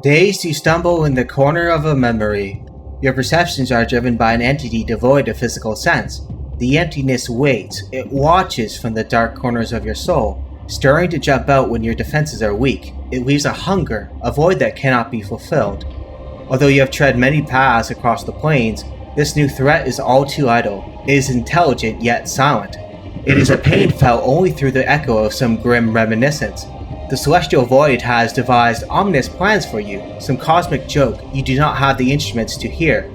Dazed, you stumble in the corner of a memory. Your perceptions are driven by an entity devoid of physical sense. The emptiness waits. It watches from the dark corners of your soul, stirring to jump out when your defenses are weak. It leaves a hunger, a void that cannot be fulfilled. Although you have tread many paths across the plains, this new threat is all too idle. It is intelligent yet silent. It is a pain felt only through the echo of some grim reminiscence. The celestial void has devised ominous plans for you, some cosmic joke you do not have the instruments to hear,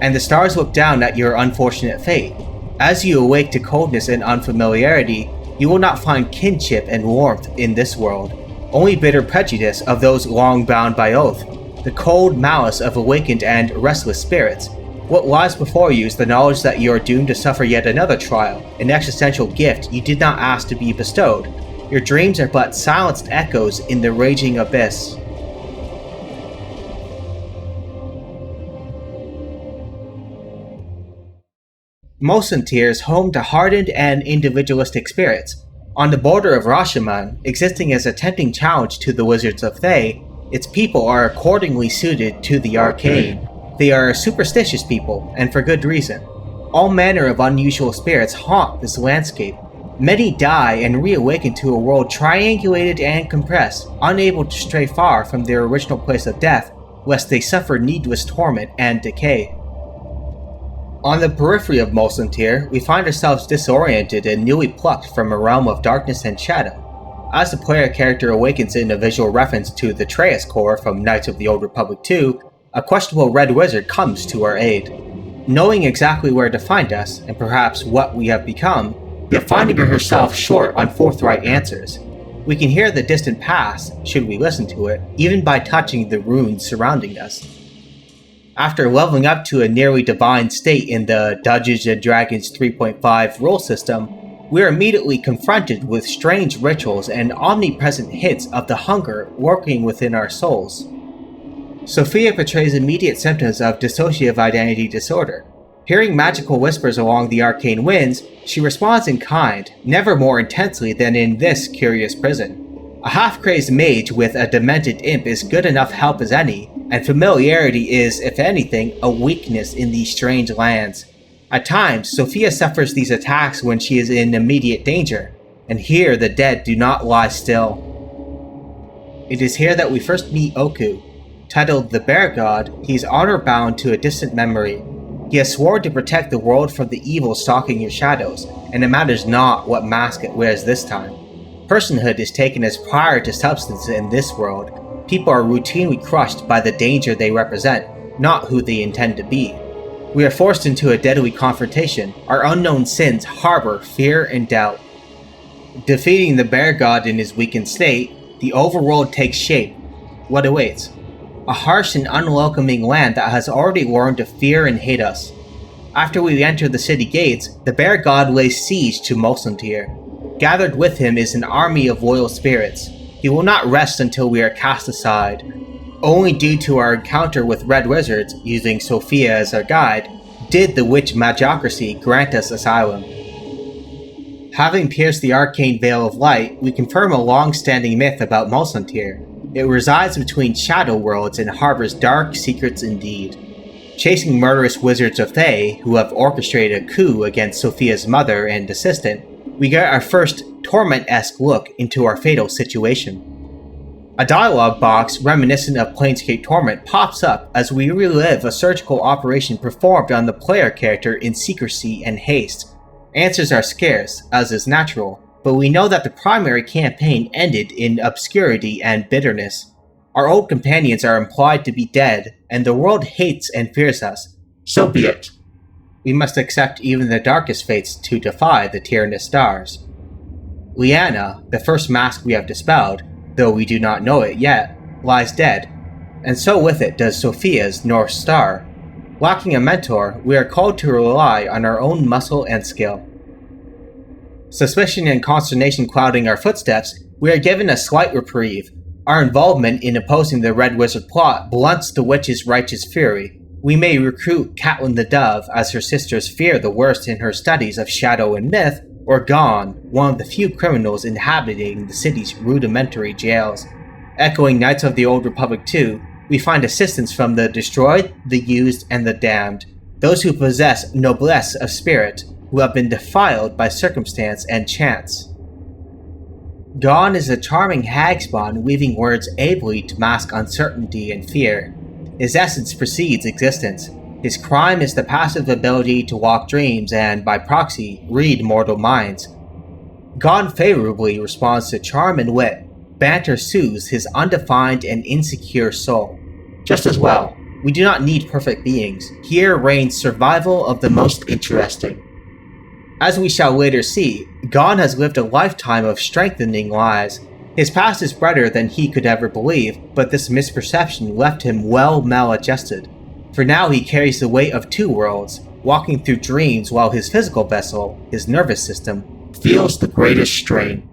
and the stars look down at your unfortunate fate. As you awake to coldness and unfamiliarity, you will not find kinship and warmth in this world, only bitter prejudice of those long bound by oath, the cold malice of awakened and restless spirits. What lies before you is the knowledge that you are doomed to suffer yet another trial, an existential gift you did not ask to be bestowed. Your dreams are but silenced echoes in the raging abyss. Mosantir is home to hardened and individualistic spirits. On the border of Rashomon, existing as a tempting challenge to the Wizards of Thay, its people are accordingly suited to the arcane. They are a superstitious people, and for good reason. All manner of unusual spirits haunt this landscape. Many die and reawaken to a world triangulated and compressed, unable to stray far from their original place of death, lest they suffer needless torment and decay. On the periphery of Mosantir, we find ourselves disoriented and newly plucked from a realm of darkness and shadow. As the player character awakens in a visual reference to the Traeus core from Knights of the Old Republic 2, a questionable red wizard comes to our aid. Knowing exactly where to find us, and perhaps what we have become, yet finding herself short on forthright answers. We can hear the distant past, should we listen to it, even by touching the runes surrounding us. After leveling up to a nearly divine state in the Dungeons & Dragons 3.5 rule system, we are immediately confronted with strange rituals and omnipresent hints of the hunger lurking within our souls. Sophia portrays immediate symptoms of dissociative identity disorder. Hearing magical whispers along the arcane winds, she responds in kind, never more intensely than in this curious prison. A half-crazed mage with a demented imp is good enough help as any, and familiarity is, if anything, a weakness in these strange lands. At times, Sophia suffers these attacks when she is in immediate danger, and here the dead do not lie still. It is here that we first meet Oku. Titled the Bear God, he is honor-bound to a distant memory. He has sworn to protect the world from the evil stalking your shadows, and it matters not what mask it wears this time. Personhood is taken as prior to substance in this world. People are routinely crushed by the danger they represent, not who they intend to be. We are forced into a deadly confrontation. Our unknown sins harbor fear and doubt. Defeating the Bear God in his weakened state, the overworld takes shape. What awaits? A harsh and unwelcoming land that has already learned to fear and hate us. After we enter the city gates, the Bear God lays siege to Mosantir. Gathered with him is an army of loyal spirits. He will not rest until we are cast aside. Only due to our encounter with Red Wizards, using Sophia as our guide, did the witch Magocracy grant us asylum. Having pierced the arcane veil of light, we confirm a long-standing myth about Mosantir. It resides between shadow worlds and harbors dark secrets indeed. Chasing murderous wizards of Thay, who have orchestrated a coup against Sophia's mother and assistant, we get our first Torment-esque look into our fatal situation. A dialogue box reminiscent of Planescape Torment pops up as we relive a surgical operation performed on the player character in secrecy and haste. Answers are scarce, as is natural, but we know that the primary campaign ended in obscurity and bitterness. Our old companions are implied to be dead, and the world hates and fears us. So be it. We must accept even the darkest fates to defy the tyrannous stars. Liana, the first mask we have dispelled, though we do not know it yet, lies dead, and so with it does Sophia's North Star. Lacking a mentor, we are called to rely on our own muscle and skill. Suspicion and consternation clouding our footsteps, we are given a slight reprieve. Our involvement in opposing the Red Wizard plot blunts the witch's righteous fury. We may recruit Catelyn the Dove as her sisters fear the worst in her studies of shadow and myth, or Gon, one of the few criminals inhabiting the city's rudimentary jails. Echoing Knights of the Old Republic 2, We find assistance from the destroyed, the used, and the damned, those who possess noblesse of spirit, who have been defiled by circumstance and chance. Gone is a charming hagspawn weaving words ably to mask uncertainty and fear. His essence precedes existence. His crime is the passive ability to walk dreams and, by proxy, read mortal minds. Gone favorably responds to charm and wit. Banter soothes his undefined and insecure soul. Just as well, we do not need perfect beings. Here reigns survival of the most interesting. As we shall later see, Gone has lived a lifetime of strengthening lies. His past is brighter than he could ever believe, but this misperception left him well maladjusted. For now he carries the weight of two worlds, walking through dreams while his physical vessel, his nervous system, feels the greatest strain.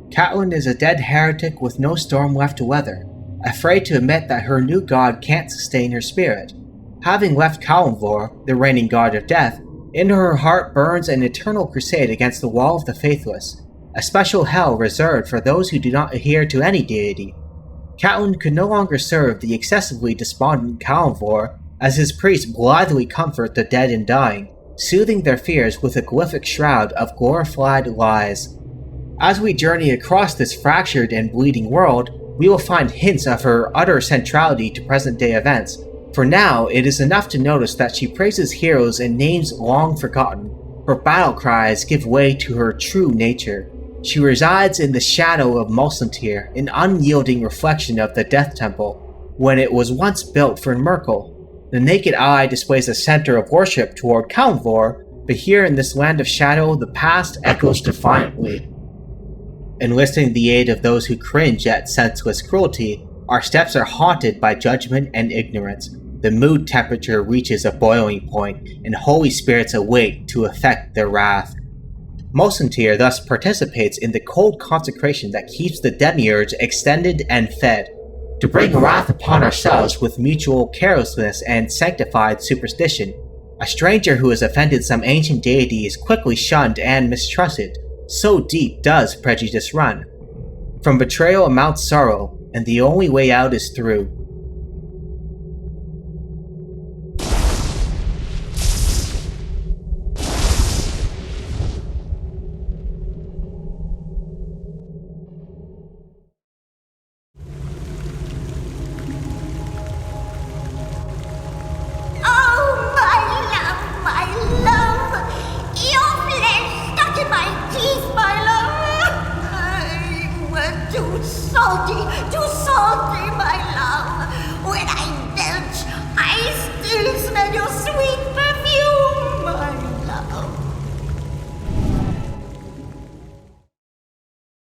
Catelyn is a dead heretic with no storm left to weather, afraid to admit that her new god can't sustain her spirit. Having left Kalimvor, the reigning god of death, in her heart burns an eternal crusade against the wall of the faithless, a special hell reserved for those who do not adhere to any deity. Catelyn could no longer serve the excessively despondent Kalimvor, as his priests blithely comfort the dead and dying, soothing their fears with a glyphic shroud of glorified lies. As we journey across this fractured and bleeding world, we will find hints of her utter centrality to present-day events. For now, it is enough to notice that she praises heroes in names long forgotten. Her battle cries give way to her true nature. She resides in the shadow of Mulsantir, an unyielding reflection of the Death Temple, when it was once built for Merkel. The naked eye displays a center of worship toward Kalimvor, but here in this land of shadow, the past echoes defiantly. Enlisting the aid of those who cringe at senseless cruelty, our steps are haunted by judgment and ignorance. The mood temperature reaches a boiling point, and holy spirits await to effect their wrath. Mulsantir thus participates in the cold consecration that keeps the demiurge extended and fed, to bring wrath upon ourselves with mutual carelessness and sanctified superstition. A stranger who has offended some ancient deity is quickly shunned and mistrusted. So deep does prejudice run. From betrayal amounts sorrow, and the only way out is through.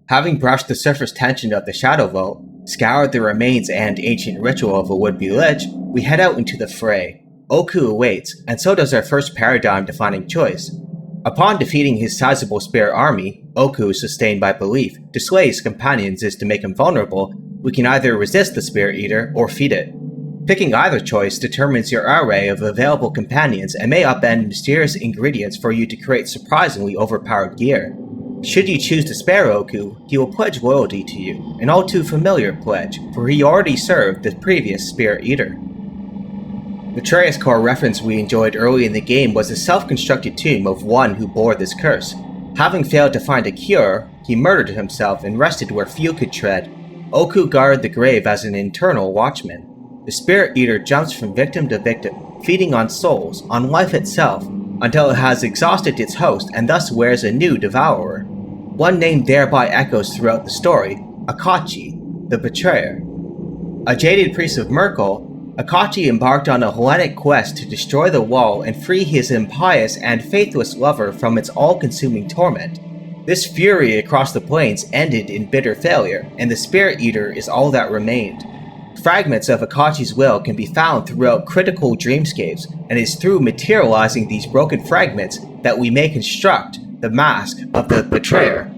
Having brushed the surface tension of the Shadow Vault, scoured the remains and ancient ritual of a would-be lich, we head out into the fray. Oku awaits, and so does our first paradigm-defining choice. Upon defeating his sizable spirit army, Oku, sustained by belief, to slay his companions is to make him vulnerable. We can either resist the Spirit Eater or feed it. Picking either choice determines your array of available companions and may upend mysterious ingredients for you to create surprisingly overpowered gear. Should you choose to spare Oku, he will pledge loyalty to you, an all too familiar pledge, for he already served the previous Spirit Eater. The Atreus core reference we enjoyed early in the game was a self-constructed tomb of one who bore this curse. Having failed to find a cure, he murdered himself and rested where few could tread. Oku guarded the grave as an internal watchman. The Spirit Eater jumps from victim to victim, feeding on souls, on life itself, until it has exhausted its host and thus wears a new devourer. One name thereby echoes throughout the story, Akachi, the Betrayer. A jaded priest of Merkel, Akachi embarked on a Hellenic quest to destroy the wall and free his impious and faithless lover from its all-consuming torment. This fury across the plains ended in bitter failure, and the Spirit Eater is all that remained. Fragments of Akachi's will can be found throughout critical dreamscapes, and it is through materializing these broken fragments that we may construct the mask of the Betrayer.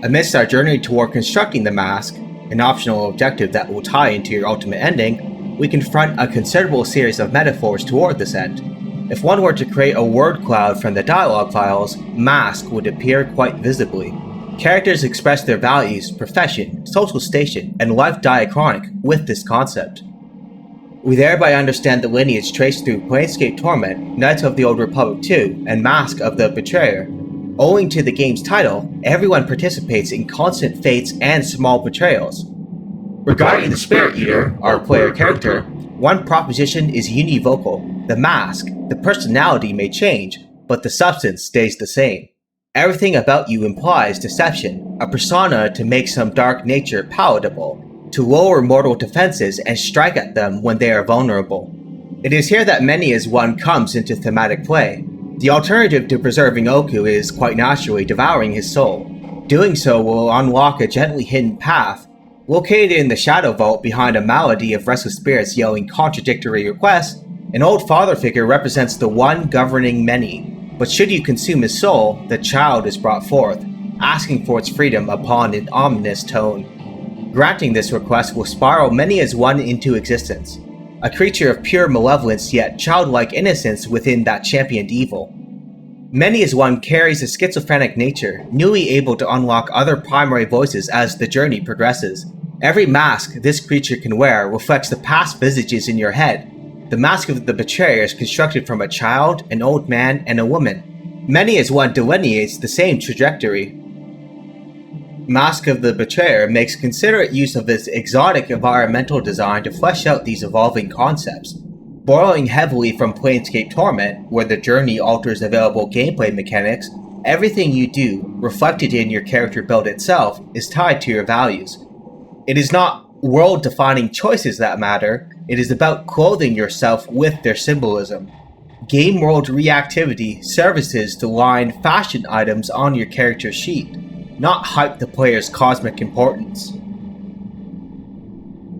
Amidst our journey toward constructing the mask, an optional objective that will tie into your ultimate ending, we confront a considerable series of metaphors toward this end. If one were to create a word cloud from the dialogue files, mask would appear quite visibly. Characters express their values, profession, social station, and life diachronic with this concept. We thereby understand the lineage traced through Planescape Torment, Knights of the Old Republic 2, and Mask of the Betrayer. Owing to the game's title, everyone participates in constant fates and small betrayals. Regarding the Spirit Eater, our player character, one proposition is univocal. The mask, the personality may change, but the substance stays the same. Everything about you implies deception, a persona to make some dark nature palatable, to lower mortal defenses and strike at them when they are vulnerable. It is here that many as one comes into thematic play. The alternative to preserving Oku is quite naturally devouring his soul. Doing so will unlock a gently hidden path. Located in the Shadow Vault behind a malady of restless spirits yelling contradictory requests, an old father figure represents the one governing many. But should you consume his soul, the child is brought forth, asking for its freedom upon an ominous tone. Granting this request will spiral many as one into existence, a creature of pure malevolence yet childlike innocence within that championed evil. Many as one carries a schizophrenic nature, newly able to unlock other primary voices as the journey progresses. Every mask this creature can wear reflects the past visages in your head. The Mask of the Betrayer is constructed from a child, an old man, and a woman. Many as one delineates the same trajectory. Mask of the Betrayer makes considerate use of its exotic environmental design to flesh out these evolving concepts. Borrowing heavily from Planescape Torment, where the journey alters available gameplay mechanics, everything you do, reflected in your character build itself, is tied to your values. It is not world-defining choices that matter, it is about clothing yourself with their symbolism. Game world reactivity services to line fashion items on your character sheet, not hype the player's cosmic importance.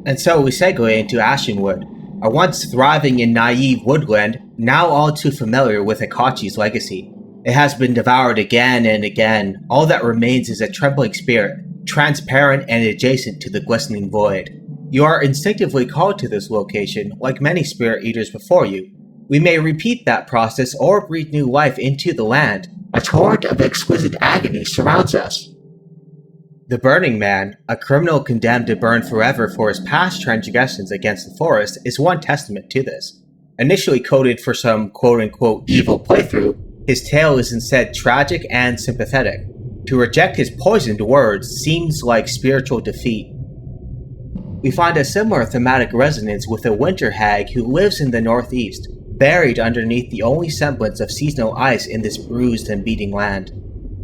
And so we segue into Ashenwood, a once thriving and naive woodland, now all too familiar with Akachi's legacy. It has been devoured again and again. All that remains is a trembling spirit, transparent and adjacent to the glistening void. You are instinctively called to this location, like many spirit eaters before you. We may repeat that process or breathe new life into the land. A torrent of exquisite agony surrounds us. The Burning Man, a criminal condemned to burn forever for his past transgressions against the forest, is one testament to this. Initially coded for some quote-unquote evil playthrough, his tale is instead tragic and sympathetic. To reject his poisoned words seems like spiritual defeat. We find a similar thematic resonance with a winter hag who lives in the northeast, buried underneath the only semblance of seasonal ice in this bruised and beating land.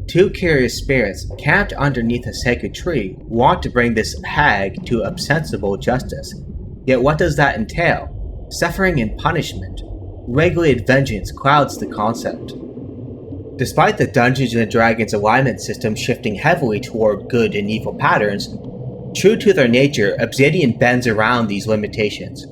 Two curious spirits, camped underneath a sacred tree, want to bring this hag to ostensible justice. Yet what does that entail? Suffering and punishment. Regulated vengeance clouds the concept. Despite the Dungeons & Dragons alignment system shifting heavily toward good and evil patterns, true to their nature, Obsidian bends around these limitations.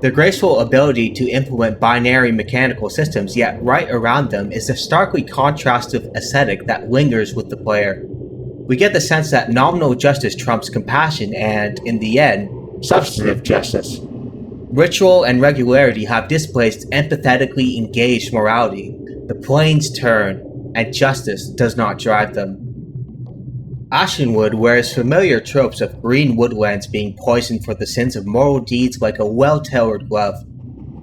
Their graceful ability to implement binary mechanical systems, yet right around them is a starkly contrastive aesthetic that lingers with the player. We get the sense that nominal justice trumps compassion and, in the end, substantive justice. Ritual and regularity have displaced empathetically engaged morality. The planes turn, and justice does not drive them. Ashenwood wears familiar tropes of green woodlands being poisoned for the sins of moral deeds like a well-tailored glove.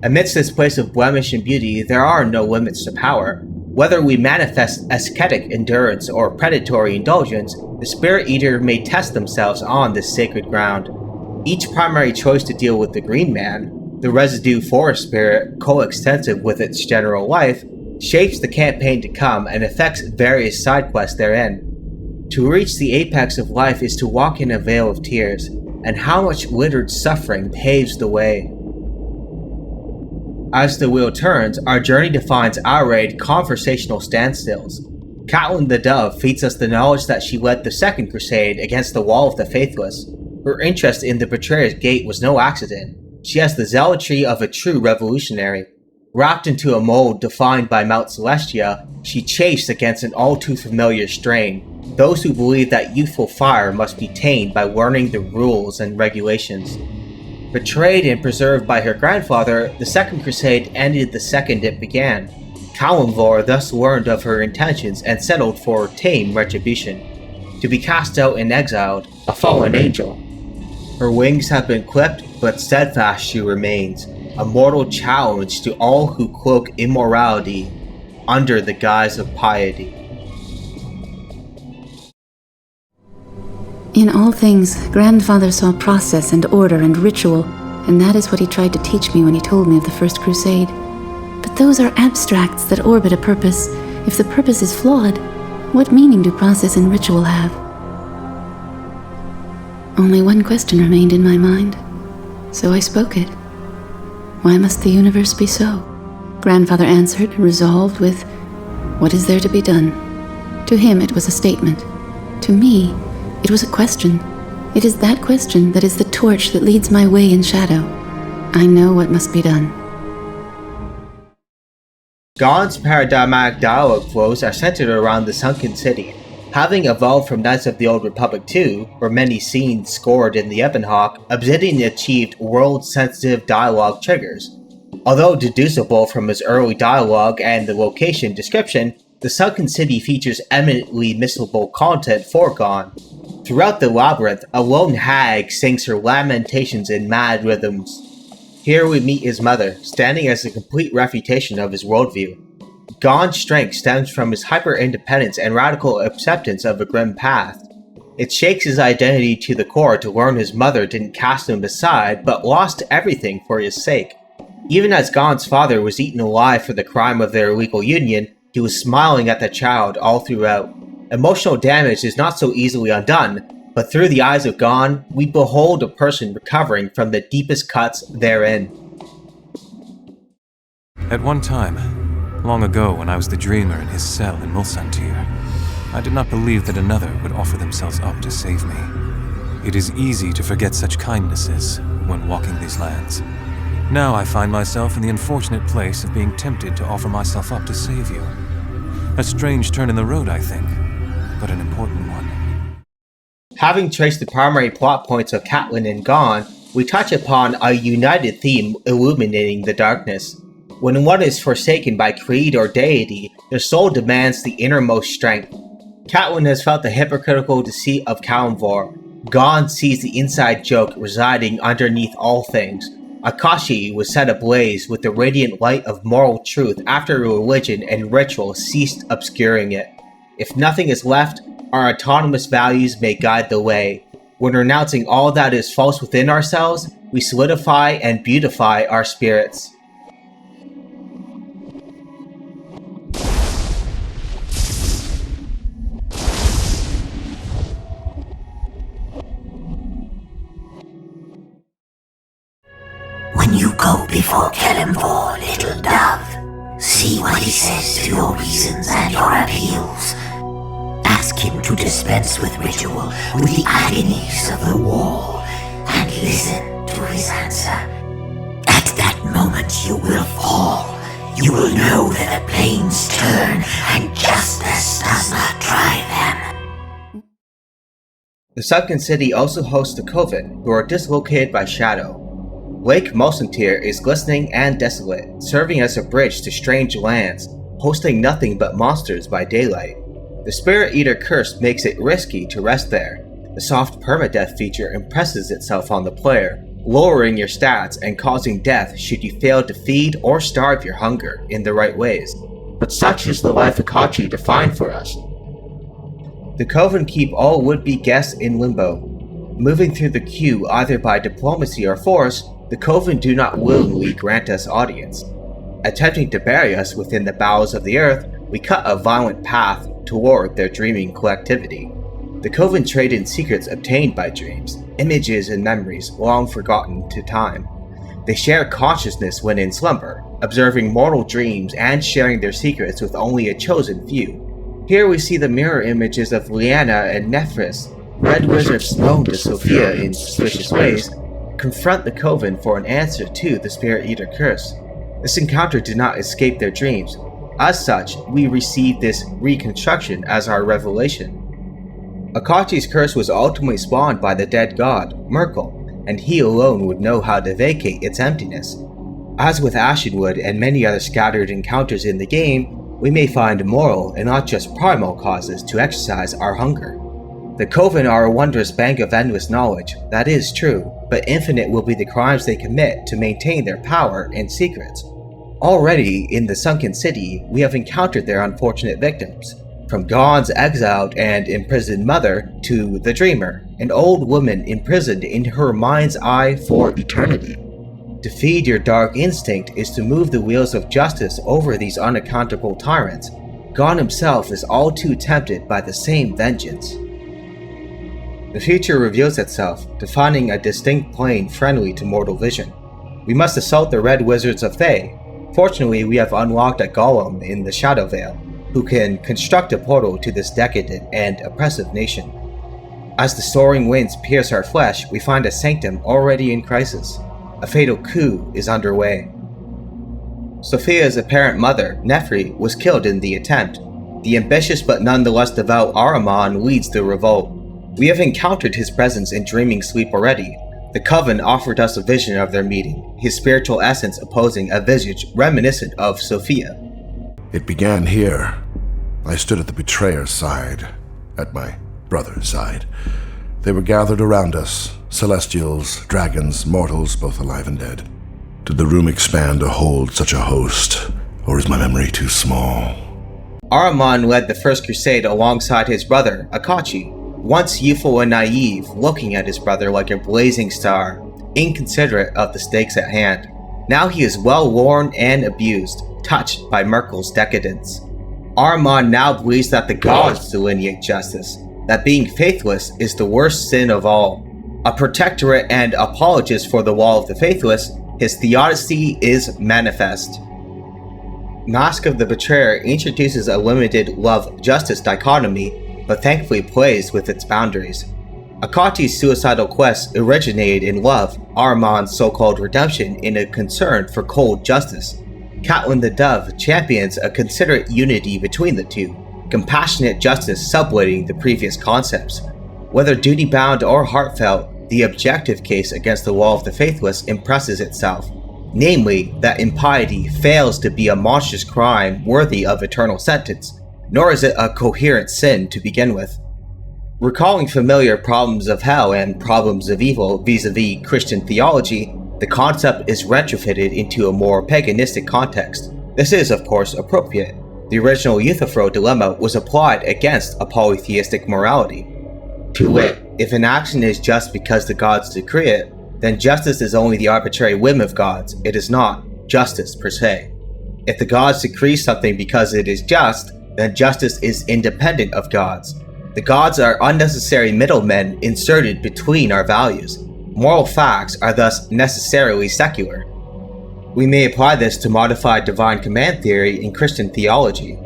Amidst this place of blemish and beauty, there are no limits to power. Whether we manifest ascetic endurance or predatory indulgence, the Spirit Eater may test themselves on this sacred ground. Each primary choice to deal with the Green Man, the residue forest spirit coextensive with its general life, shapes the campaign to come and affects various side quests therein. To reach the apex of life is to walk in a vale of tears, and how much littered suffering paves the way. As the wheel turns, our journey defines outraged conversational standstills. Catelyn the Dove feeds us the knowledge that she led the Second Crusade against the Wall of the Faithless. Her interest in the Betrayer's Gate was no accident. She has the zealotry of a true revolutionary. Wrapped into a mold defined by Mount Celestia, she chafes against an all-too-familiar strain, those who believe that youthful fire must be tamed by learning the rules and regulations. Betrayed and preserved by her grandfather, the Second Crusade ended the second it began. Kalimvor thus learned of her intentions and settled for tame retribution. to be cast out and exiled, a fallen angel. Her wings have been clipped, but steadfast she remains, a mortal challenge to all who cloak immorality under the guise of piety. In all things, Grandfather saw process and order and ritual, and that is what he tried to teach me when he told me of the First Crusade. But those are abstracts that orbit a purpose. If the purpose is flawed, what meaning do process and ritual have? Only one question remained in my mind, so I spoke it. Why must the universe be so? Grandfather answered, resolved with, "What is there to be done?" To him it was a statement. To me, it was a question. It is that question that is the torch that leads my way in shadow. I know what must be done. Gon's paradigmatic dialogue flows are centered around the sunken city. Having evolved from Knights of the Old Republic 2, where many scenes scored in the Ebonhawk, Obsidian achieved world-sensitive dialogue triggers. Although deducible from his early dialogue and the location description, the sunken city features eminently missable content for Gon. Throughout the labyrinth, a lone hag sings her lamentations in mad rhythms. Here we meet his mother, standing as a complete refutation of his worldview. Gon's strength stems from his hyper-independence and radical acceptance of a grim path. It shakes his identity to the core to learn his mother didn't cast him aside, but lost everything for his sake. Even as Gon's father was eaten alive for the crime of their illegal union, he was smiling at the child all throughout. Emotional damage is not so easily undone, but through the eyes of Gon, we behold a person recovering from the deepest cuts therein. At one time, long ago when I was the dreamer in his cell in Mulsantir, I did not believe that another would offer themselves up to save me. It is easy to forget such kindnesses when walking these lands. Now I find myself in the unfortunate place of being tempted to offer myself up to save you. A strange turn in the road, I think, but an important one. Having traced the primary plot points of Catelyn and Gon, we touch upon a united theme illuminating the darkness. When one is forsaken by creed or deity, their soul demands the innermost strength. Catelyn has felt the hypocritical deceit of Kalimvor. Gon sees the inside joke residing underneath all things. Akashi was set ablaze with the radiant light of moral truth after religion and ritual ceased obscuring it. If nothing is left, our autonomous values may guide the way. When renouncing all that is false within ourselves, we solidify and beautify our spirits. When you go before Kalimvor, little dove, see what he says to your reasons and your appeals. Ask him to dispense with ritual, with the agonies of the war, and listen to his answer. At that moment you will fall. You will know that the planes turn, and justice does not drive them. The sunken city also hosts the Coven, who are dislocated by shadow. Lake Mulsantir is glistening and desolate, serving as a bridge to strange lands, hosting nothing but monsters by daylight. The Spirit Eater curse makes it risky to rest there. The soft permadeath feature impresses itself on the player, lowering your stats and causing death should you fail to feed or starve your hunger in the right ways. But such is the life Akachi defined for us. The Coven keep all would-be guests in limbo. Moving through the queue either by diplomacy or force, the Coven do not willingly grant us audience. Attempting to bury us within the bowels of the earth, we cut a violent path toward their dreaming collectivity. The Coven trade in secrets obtained by dreams, images and memories long forgotten to time. They share consciousness when in slumber, observing mortal dreams and sharing their secrets with only a chosen few. Here we see the mirror images of Lyanna and Nephris, Red Wizards known to Sophia in suspicious ways, confront the Coven for an answer to the Spirit Eater curse. This encounter did not escape their dreams. As such, we receive this reconstruction as our revelation. Akachi's curse was ultimately spawned by the dead god, Merkel, and he alone would know how to vacate its emptiness. As with Ashenwood and many other scattered encounters in the game, we may find moral and not just primal causes to exercise our hunger. The Coven are a wondrous bank of endless knowledge, that is true, but infinite will be the crimes they commit to maintain their power and secrets. Already, in the sunken city, we have encountered their unfortunate victims. From Gon's exiled and imprisoned mother to the Dreamer, an old woman imprisoned in her mind's eye for eternity. To feed your dark instinct is to move the wheels of justice over these unaccountable tyrants. Gon himself is all too tempted by the same vengeance. The future reveals itself, defining a distinct plane friendly to mortal vision. We must assault the Red Wizards of Thay. Fortunately, we have unlocked a golem in the Shadow Vale, who can construct a portal to this decadent and oppressive nation. As the soaring winds pierce our flesh, we find a sanctum already in crisis. A fatal coup is underway. Sophia's apparent mother, Nefri, was killed in the attempt. The ambitious but nonetheless devout Ahriman leads the revolt. We have encountered his presence in dreaming sleep already. The Coven offered us a vision of their meeting, his spiritual essence opposing a visage reminiscent of Sophia. It began here. I stood at the betrayer's side, at my brother's side. They were gathered around us, celestials, dragons, mortals, both alive and dead. Did the room expand to hold such a host, or is my memory too small? Ahriman led the first crusade alongside his brother, Akachi, once youthful and naive, looking at his brother like a blazing star, inconsiderate of the stakes at hand. Now he is well-worn and abused, touched by Merkel's decadence. Ahriman now believes that the gods delineate justice, that being faithless is the worst sin of all. A protectorate and apologist for the Wall of the Faithless, his theodicy is manifest. Mask of the Betrayer introduces a limited love-justice dichotomy, but thankfully plays with its boundaries. Akachi's suicidal quest originated in love, Ahriman's so-called redemption in a concern for cold justice. Catelyn the Dove champions a considerate unity between the two, compassionate justice subletting the previous concepts. Whether duty-bound or heartfelt, the objective case against the Wall of the Faithless impresses itself, namely that impiety fails to be a monstrous crime worthy of eternal sentence, nor is it a coherent sin to begin with. Recalling familiar problems of hell and problems of evil vis-a-vis Christian theology, the concept is retrofitted into a more paganistic context. This is, of course, appropriate. The original Euthyphro dilemma was applied against a polytheistic morality. To wit, if an action is just because the gods decree it, then justice is only the arbitrary whim of gods, it is not justice per se. If the gods decree something because it is just, then justice is independent of gods. The gods are unnecessary middlemen inserted between our values. Moral facts are thus necessarily secular. We may apply this to modified divine command theory in Christian theology.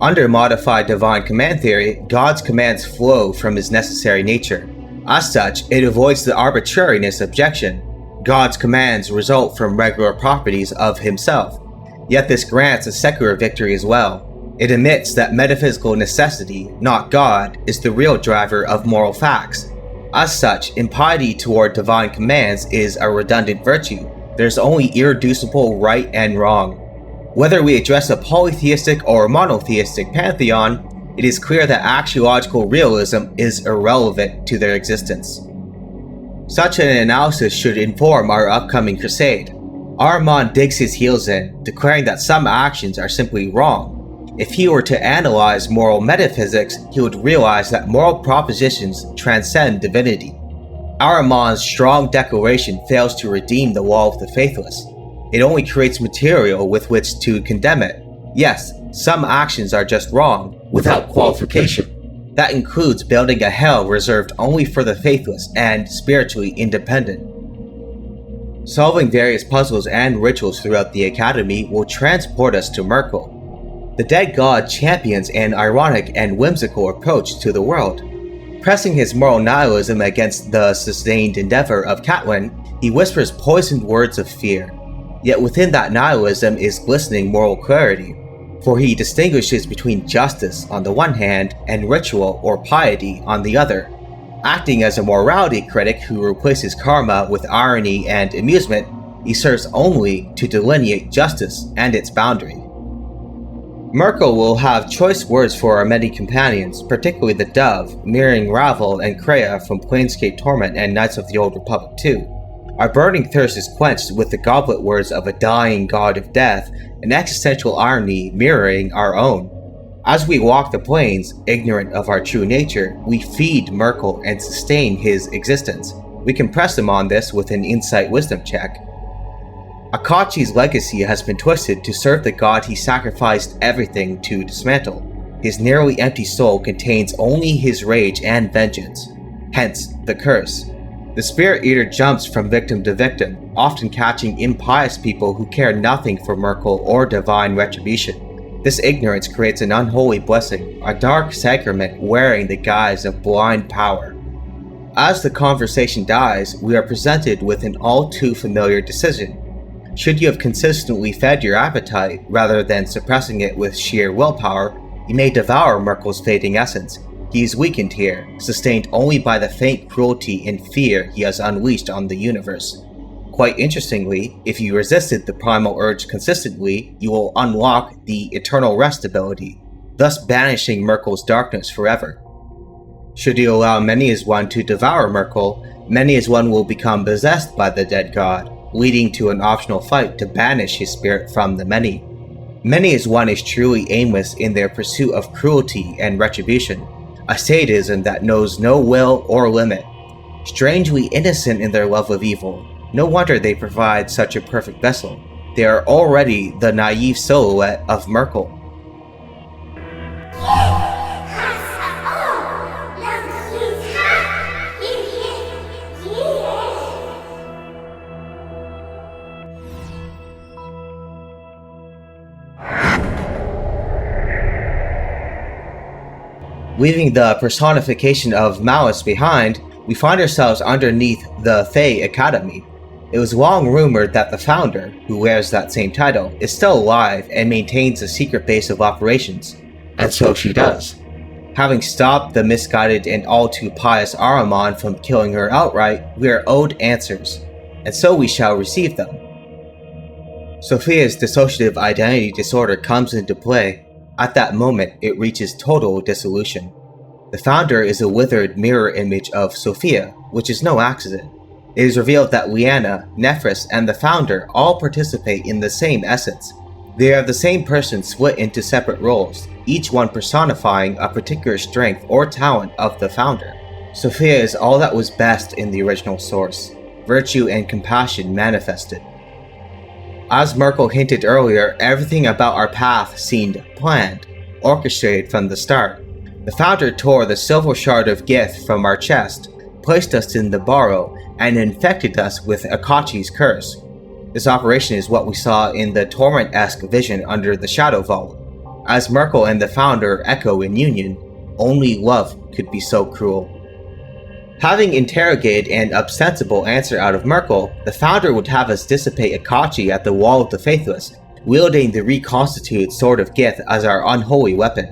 Under modified divine command theory, God's commands flow from his necessary nature. As such, it avoids the arbitrariness objection. God's commands result from regular properties of himself. Yet this grants a secular victory as well. It admits that metaphysical necessity, not God, is the real driver of moral facts. As such, impiety toward divine commands is a redundant virtue. There's only irreducible right and wrong. Whether we address a polytheistic or monotheistic pantheon, it is clear that axiological realism is irrelevant to their existence. Such an analysis should inform our upcoming crusade. Ahriman digs his heels in, declaring that some actions are simply wrong. If he were to analyze moral metaphysics, he would realize that moral propositions transcend divinity. Ahriman's strong declaration fails to redeem the Wall of the Faithless. It only creates material with which to condemn it. Yes, some actions are just wrong, without qualification. That includes building a hell reserved only for the faithless and spiritually independent. Solving various puzzles and rituals throughout the Academy will transport us to Merkel. The dead god champions an ironic and whimsical approach to the world. Pressing his moral nihilism against the sustained endeavor of Catelyn, he whispers poisoned words of fear. Yet within that nihilism is glistening moral clarity, for he distinguishes between justice on the one hand and ritual or piety on the other. Acting as a morality critic who replaces karma with irony and amusement, he serves only to delineate justice and its boundary. Merkel will have choice words for our many companions, particularly the Dove, mirroring Ravel and Kreia from Planescape Torment and Knights of the Old Republic 2. Our burning thirst is quenched with the goblet words of a dying god of death, an existential irony mirroring our own. As we walk the plains, ignorant of our true nature, we feed Merkel and sustain his existence. We can press him on this with an insight wisdom check. Akachi's legacy has been twisted to serve the god he sacrificed everything to dismantle. His nearly empty soul contains only his rage and vengeance, hence the curse. The Spirit Eater jumps from victim to victim, often catching impious people who care nothing for Merkel or divine retribution. This ignorance creates an unholy blessing, a dark sacrament wearing the guise of blind power. As the conversation dies, we are presented with an all too familiar decision. Should you have consistently fed your appetite rather than suppressing it with sheer willpower, you may devour Merkel's fading essence. He is weakened here, sustained only by the faint cruelty and fear he has unleashed on the universe. Quite interestingly, if you resisted the primal urge consistently, you will unlock the Eternal Rest ability, thus banishing Merkel's darkness forever. Should you allow Many as One to devour Merkel, Many as One will become possessed by the dead god, leading to an optional fight to banish his spirit from the many. Many as One is truly aimless in their pursuit of cruelty and retribution, a sadism that knows no will or limit. Strangely innocent in their love of evil, no wonder they provide such a perfect vessel. They are already the naive silhouette of Merkel. Leaving the personification of malice behind, we find ourselves underneath the Thay Academy. It was long rumored that the founder, who wears that same title, is still alive and maintains a secret base of operations. And so she does. Having stopped the misguided and all too pious Ahriman from killing her outright, we are owed answers, and so we shall receive them. Sophia's dissociative identity disorder comes into play. At that moment, it reaches total dissolution. The founder is a withered mirror image of Sophia, which is no accident. It is revealed that Liana, Nephris, and the founder all participate in the same essence. They are the same person split into separate roles, each one personifying a particular strength or talent of the founder. Sophia is all that was best in the original source, virtue and compassion manifested. As Merkel hinted earlier, everything about our path seemed planned, orchestrated from the start. The founder tore the silver shard of Gith from our chest, placed us in the Barrow, and infected us with Akachi's curse. This operation is what we saw in the Torment-esque vision under the Shadow Vault. As Merkel and the founder echo in union, only love could be so cruel. Having interrogated an ostensible answer out of Merkel, the founder would have us dissipate Akachi at the Wall of the Faithless, wielding the reconstituted Sword of Gith as our unholy weapon.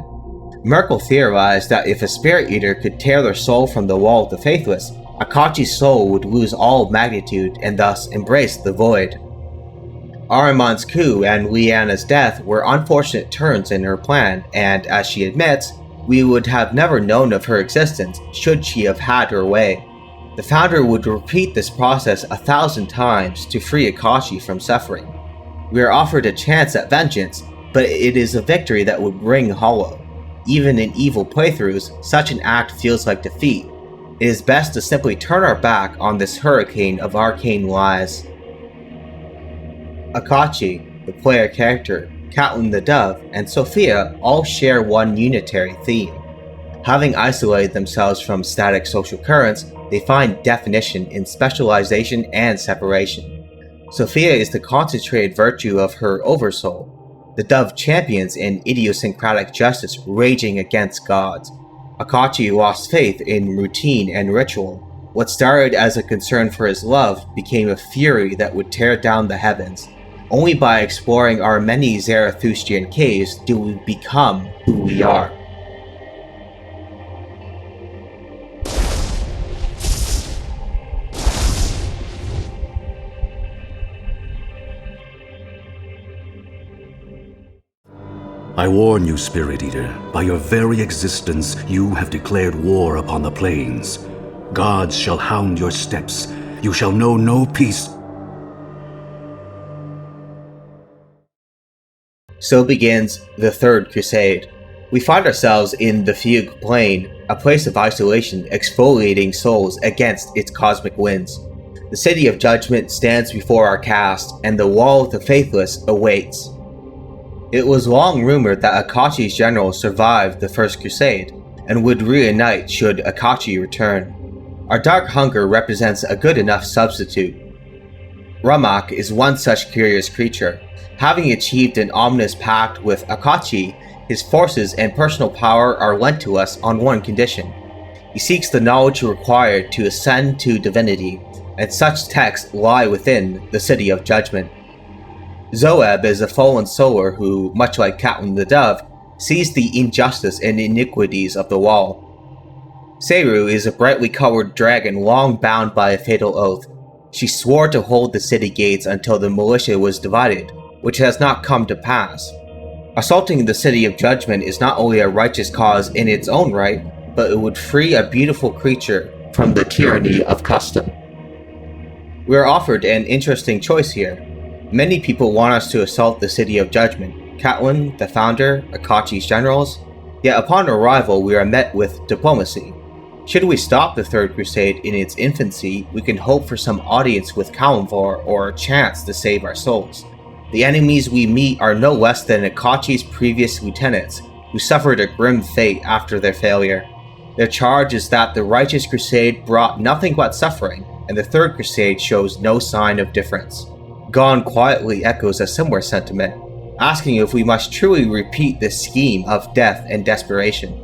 Merkel theorized that if a Spirit Eater could tear their soul from the Wall of the Faithless, Akachi's soul would lose all magnitude and thus embrace the void. Ahriman's coup and Liana's death were unfortunate turns in her plan, and as she admits, we would have never known of her existence should she have had her way. The founder would repeat this process 1,000 times to free Akachi from suffering. We are offered a chance at vengeance, but it is a victory that would ring hollow. Even in evil playthroughs, such an act feels like defeat. It is best to simply turn our back on this hurricane of arcane lies. Akachi, the player character, Catelyn the Dove, and Sophia all share one unitary theme. Having isolated themselves from static social currents, they find definition in specialization and separation. Sophia is the concentrated virtue of her oversoul. The Dove champions in idiosyncratic justice raging against gods. Akachi lost faith in routine and ritual. What started as a concern for his love became a fury that would tear down the heavens. Only by exploring our many Zarathustrian caves do we become who we are. I warn you, Spirit Eater, by your very existence, you have declared war upon the plains. Gods shall hound your steps. You shall know no peace. So begins the Third Crusade. We find ourselves in the Fugue Plane, a place of isolation exfoliating souls against its cosmic winds. The City of Judgment stands before our cast, and the Wall of the Faithless awaits. It was long rumored that Akachi's generals survived the First Crusade, and would reunite should Akachi return. Our Dark Hunger represents a good enough substitute. Ramak is one such curious creature. Having achieved an ominous pact with Akachi, his forces and personal power are lent to us on one condition. He seeks the knowledge required to ascend to divinity, and such texts lie within the City of Judgment. Zoeb is a fallen solar who, much like Catelyn the Dove, sees the injustice and iniquities of the Wall. Seru is a brightly colored dragon long bound by a fatal oath. She swore to hold the city gates until the militia was divided, which has not come to pass. Assaulting the City of Judgment is not only a righteous cause in its own right, but it would free a beautiful creature from the tyranny of custom. We are offered an interesting choice here. Many people want us to assault the City of Judgment, Catelyn, the Founder, Akachi's generals, yet upon arrival we are met with diplomacy. Should we stop the Third Crusade in its infancy, we can hope for some audience with Kalimvor or a chance to save our souls. The enemies we meet are no less than Akachi's previous lieutenants, who suffered a grim fate after their failure. Their charge is that the Righteous Crusade brought nothing but suffering, and the Third Crusade shows no sign of difference. Gone quietly echoes a similar sentiment, asking if we must truly repeat this scheme of death and desperation.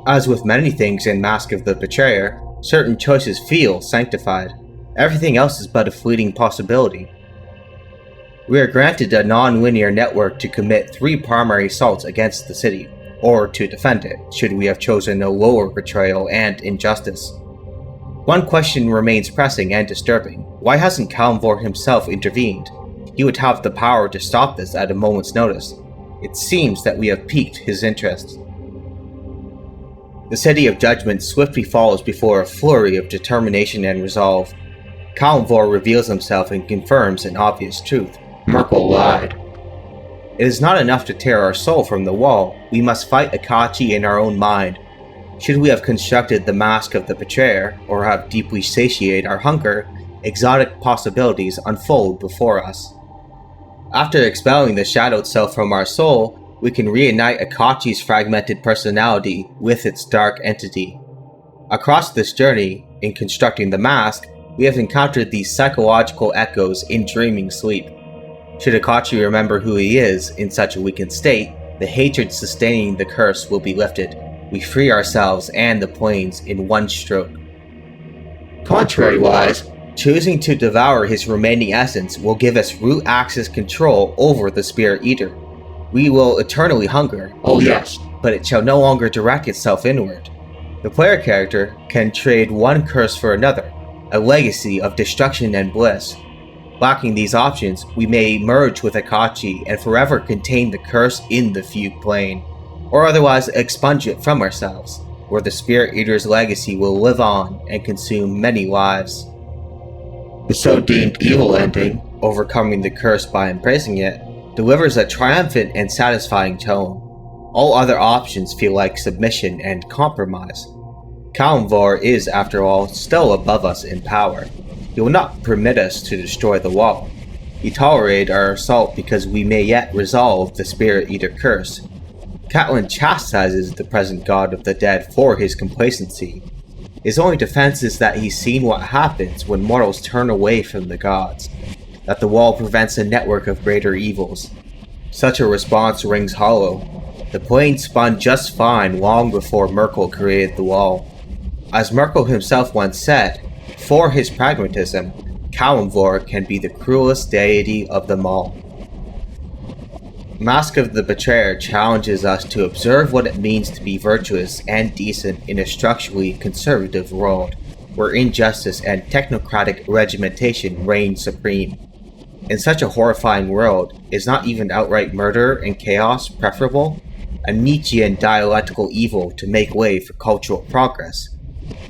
As with many things in Mask of the Betrayer, certain choices feel sanctified. Everything else is but a fleeting possibility. We are granted a non-linear network to commit 3 primary assaults against the city, or to defend it, should we have chosen a lower betrayal and injustice. One question remains pressing and disturbing. Why hasn't Kalimvor himself intervened? He would have the power to stop this at a moment's notice. It seems that we have piqued his interest. The City of Judgment swiftly falls before a flurry of determination and resolve. Kalimvor reveals himself and confirms an obvious truth. Myrkul lied. It is not enough to tear our soul from the wall. We must fight Akachi in our own mind. Should we have constructed the Mask of the Betrayer, or have deeply satiated our hunger, exotic possibilities unfold before us. After expelling the shadowed self from our soul, we can reunite Akachi's fragmented personality with its dark entity. Across this journey, in constructing the mask, we have encountered these psychological echoes in dreaming sleep. Should Akachi remember who he is in such a weakened state, the hatred sustaining the curse will be lifted. We free ourselves and the plains in one stroke. Contrary-wise, choosing to devour his remaining essence will give us root axis control over the Spirit Eater. We will eternally hunger, oh yes, but it shall no longer direct itself inward. The player character can trade one curse for another, a legacy of destruction and bliss. Lacking these options, we may merge with Akachi and forever contain the curse in the Fugue Plane, or otherwise expunge it from ourselves, where the Spirit Eater's legacy will live on and consume many lives. The so-deemed evil ending, overcoming the curse by embracing it, delivers a triumphant and satisfying tone. All other options feel like submission and compromise. Kalimvor is, after all, still above us in power. He will not permit us to destroy the wall. He tolerated our assault because we may yet resolve the Spirit Eater curse. Catelyn chastises the present god of the dead for his complacency. His only defense is that he's seen what happens when mortals turn away from the gods, that the wall prevents a network of greater evils. Such a response rings hollow. The plane spun just fine long before Myrkul created the wall. As Myrkul himself once said, for his pragmatism, Kalimvor can be the cruelest deity of them all. Mask of the Betrayer challenges us to observe what it means to be virtuous and decent in a structurally conservative world, where injustice and technocratic regimentation reign supreme. In such a horrifying world, is not even outright murder and chaos preferable? A Nietzschean dialectical evil to make way for cultural progress.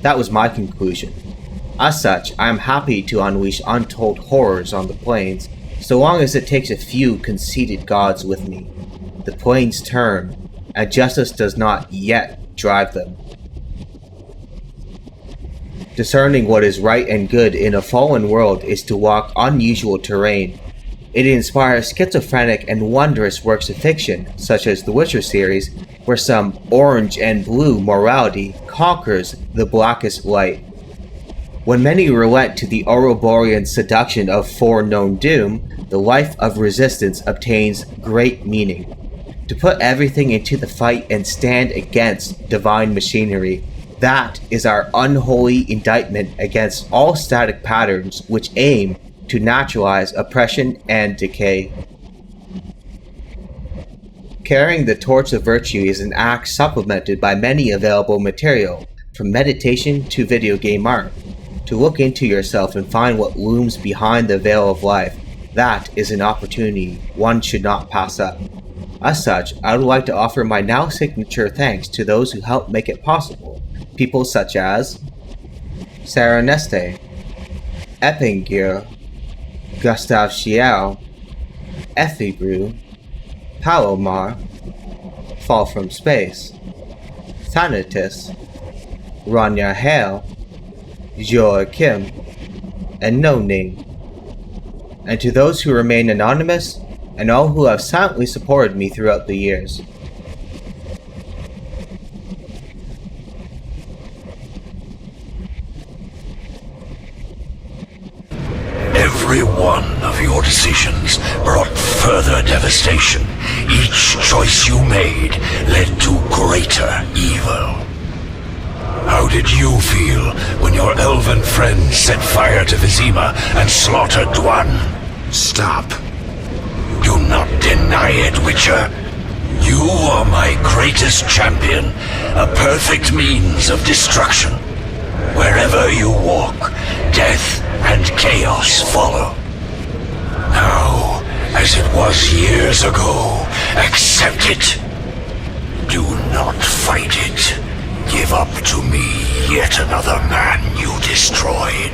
That was my conclusion. As such, I am happy to unleash untold horrors on the plains, so long as it takes a few conceited gods with me. The plains turn, and justice does not yet drive them. Discerning what is right and good in a fallen world is to walk unusual terrain. It inspires schizophrenic and wondrous works of fiction, such as the Witcher series, where some orange and blue morality conquers the blackest light. When many relent to the Ouroborean seduction of foreknown doom, the life of resistance obtains great meaning. To put everything into the fight and stand against divine machinery, that is our unholy indictment against all static patterns which aim to naturalize oppression and decay. Carrying the torch of virtue is an act supplemented by many available material, from meditation to video game art. To look into yourself and find what looms behind the veil of life, that is an opportunity one should not pass up. As such, I would like to offer my now signature thanks to those who helped make it possible. People such as Sarah Neste, Eppingir, Gustav Schiel, Effibrew, Palomar, Fall from Space, Thanatis, Rania Hale, Joachim, and Looming. And to those who remain anonymous, and all who have silently supported me throughout the years. Every one of your decisions brought further devastation. Each choice you made led to greater evil. How did you feel when your elven friends set fire to Vizima and slaughtered Dwan? Stop. Do not deny it, Witcher. You are my greatest champion, a perfect means of destruction. Wherever you walk, death and chaos follow. Now, as it was years ago, accept it. Do not fight it. Give up to me yet another man you destroyed.